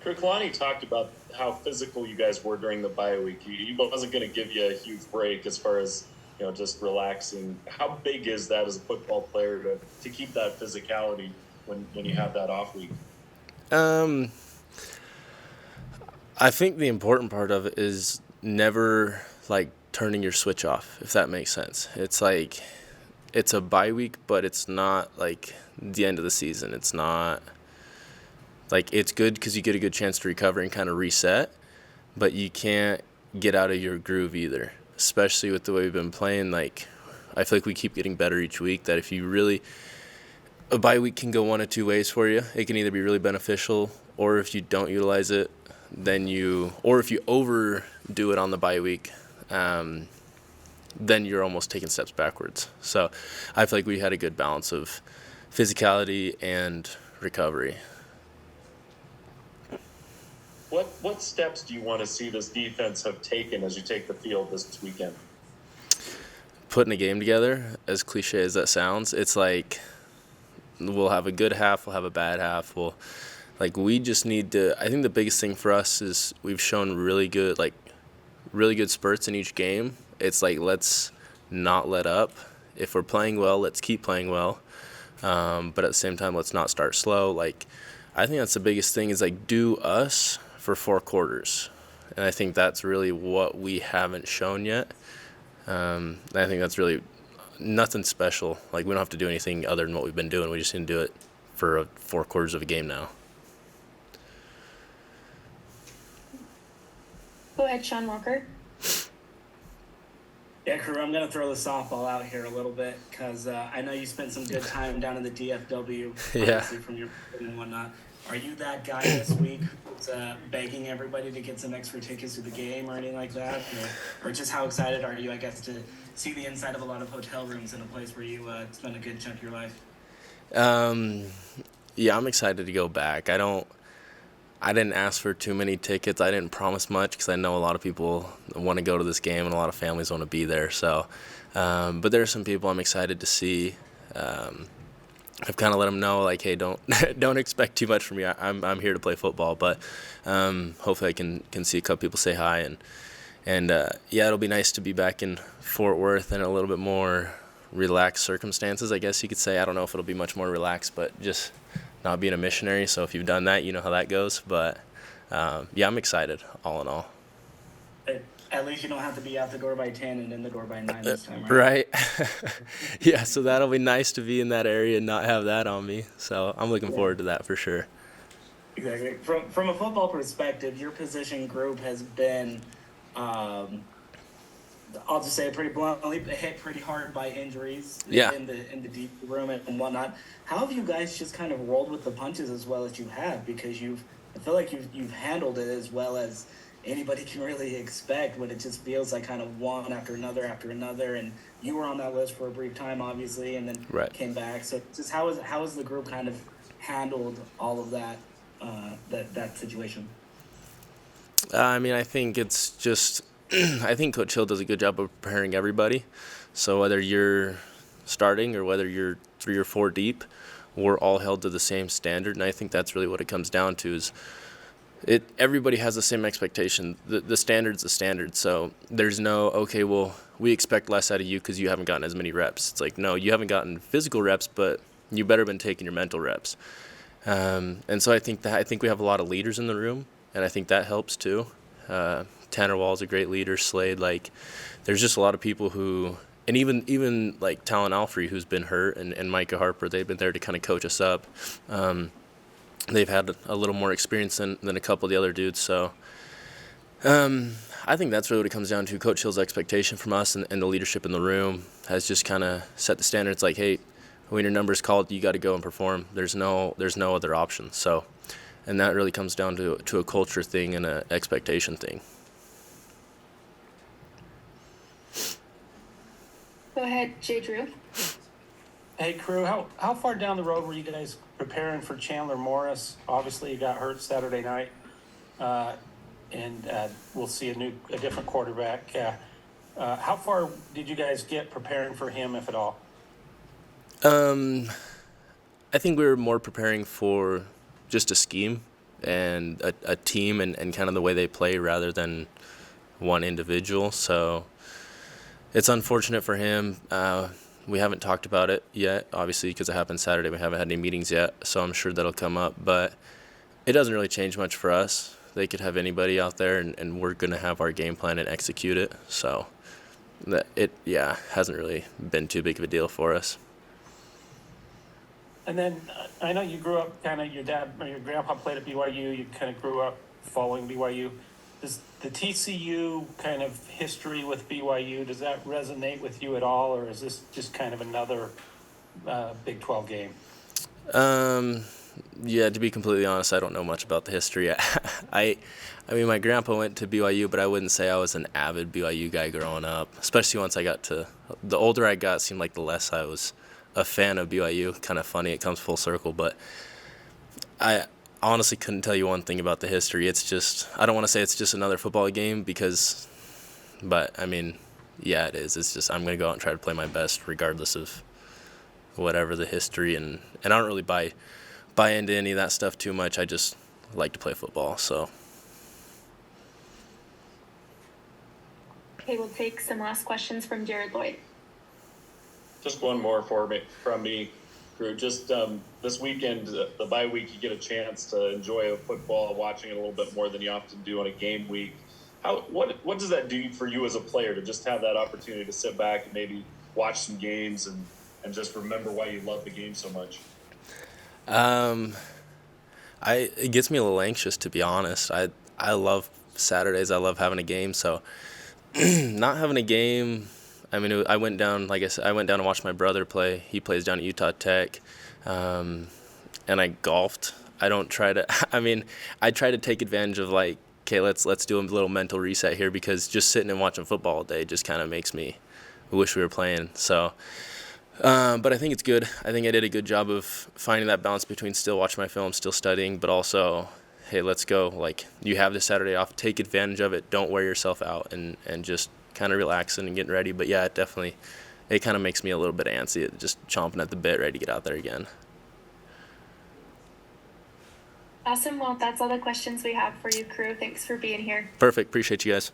Kirklani talked about how physical you guys were during the bye week. He wasn't going to give you a huge break as far as just relaxing. How big is that as a football player to keep that physicality when you have that off week? Um, I think the important part of it is never like turning your switch off, if that makes sense. It's like it's a bye week, but it's not like the end of the season. It's not like it's good because you get a good chance to recover and kind of reset, but you can't get out of your groove either, especially with the way we've been playing. Like, I feel like we keep getting better each week. That if you really, a bye week can go one of two ways for you. It can either be really beneficial, or if you don't utilize it, or if you overdo it on the bye week, then you're almost taking steps backwards. So I feel like we had a good balance of physicality and recovery. What steps do you want to see this defense have taken as you take the field this weekend? Putting a game together, as cliche as that sounds, it's like we'll have a good half, we'll have a bad half. We just need to. I think the biggest thing for us is we've shown really good spurts in each game. It's like, let's not let up. If we're playing well, let's keep playing well. But at the same time, let's not start slow. Like, I think that's the biggest thing is like do us for 4 quarters. And I think that's really what we haven't shown yet. I think that's really nothing special. Like, we don't have to do anything other than what we've been doing. We just need to do it for 4 quarters of a game now. Go ahead, Sean Walker. Yeah, Crew, I'm going to throw the softball out here a little bit because I know you spent some good time down in the DFW, obviously, from your and whatnot. Are you that guy this week who's begging everybody to get some extra tickets to the game or anything like that? Or just how excited are you, I guess, to see the inside of a lot of hotel rooms in a place where you spend a good chunk of your life? Yeah, I'm excited to go back. I didn't ask for too many tickets. I didn't promise much because I know a lot of people want to go to this game and a lot of families want to be there. So, but there are some people I'm excited to see. I've kind of let them know, like, hey, don't expect too much from me. I'm here to play football, but hopefully I can see a couple people say hi and yeah, it'll be nice to be back in Fort Worth in a little bit more relaxed circumstances, I guess you could say. I don't know if it'll be much more relaxed, but just not being a missionary. So if you've done that, you know how that goes. But yeah, I'm excited all in all. At least you don't have to be out the door by 10 and in the door by 9 this time, right? Yeah, so that'll be nice to be in that area and not have that on me. So I'm looking forward to that for sure. Exactly. From a football perspective, your position group has been, I'll just say it pretty bluntly, hit pretty hard by injuries in the deep room and whatnot. How have you guys just kind of rolled with the punches as well as you have? Because I feel like you've handled it as well as anybody can really expect when it just feels like kind of one after another. And you were on that list for a brief time, obviously, and then came back. So just how has the group kind of handled all of that that situation? I mean, I think it's just I think Coach Hill does a good job of preparing everybody. So whether you're starting or whether you're 3 or 4 deep, we're all held to the same standard. And I think that's really what it comes down to is everybody has the same expectation. The standard's the standard. So there's no, okay, well, we expect less out of you because you haven't gotten as many reps. It's like, no, you haven't gotten physical reps, but you better been taking your mental reps. And so I think we have a lot of leaders in the room, and I think that helps too. Tanner Wall's a great leader. Slade, like, there's just a lot of people who, and even like Talon Alfrey, who's been hurt, and Micah Harper, they've been there to kind of coach us up. They've had a little more experience than a couple of the other dudes. So I think that's really what it comes down to. Coach Hill's expectation from us and the leadership in the room has just kind of set the standard. It's like, hey, when your number's called, you got to go and perform. There's no other option. So, and that really comes down to a culture thing and an expectation thing. Go ahead, Jay Drew. Hey, Crew, how far down the road were you guys preparing for Chandler Morris? Obviously, he got hurt Saturday night, and we'll see a different quarterback. How far did you guys get preparing for him, if at all? I think we were more preparing for just a scheme and a team and kind of the way they play rather than one individual. So it's unfortunate for him. We haven't talked about it yet, obviously, because it happened Saturday. We haven't had any meetings yet, so I'm sure that'll come up. But it doesn't really change much for us. They could have anybody out there, and we're going to have our game plan and execute it. So hasn't really been too big of a deal for us. And then I know you grew up kind of, your dad or your grandpa played at BYU. You kind of grew up following BYU. Does the TCU kind of history with BYU, does that resonate with you at all, or is this just kind of another Big 12 game? Yeah, to be completely honest, I don't know much about the history. I mean, my grandpa went to BYU, but I wouldn't say I was an avid BYU guy growing up, especially once I got to – the older I got, it seemed like the less I was a fan of BYU. Kind of funny, it comes full circle, but I honestly couldn't tell you one thing about the history. It's just – I don't want to say it's just another football game but, I mean, yeah, it is. It's just I'm going to go out and try to play my best regardless of whatever the history, and I don't really buy into any of that stuff too much. I just like to play football, so. Okay, we'll take some last questions from Jared Lloyd. Just one more from me, Crew. Just this weekend, the bye week, you get a chance to enjoy football, watching it a little bit more than you often do on a game week. What does that do for you as a player to just have that opportunity to sit back and maybe watch some games and just remember why you love the game so much? It gets me a little anxious, to be honest. I love Saturdays. I love having a game. So not having a game, I mean, I went down, like I said, I went down and watched my brother play. He plays down at Utah Tech. And I golfed. I try to take advantage of like, okay, let's do a little mental reset here, because just sitting and watching football all day just kind of makes me wish we were playing. So, but I think it's good. I think I did a good job of finding that balance between still watching my film, still studying, but also, hey, let's go. Like, you have this Saturday off, take advantage of it. Don't wear yourself out, and just kind of relaxing and getting ready. But yeah, it kind of makes me a little bit antsy, just chomping at the bit, ready to get out there again. Awesome. Well, that's all the questions we have for you, Crew. Thanks for being here. Perfect. Appreciate you guys.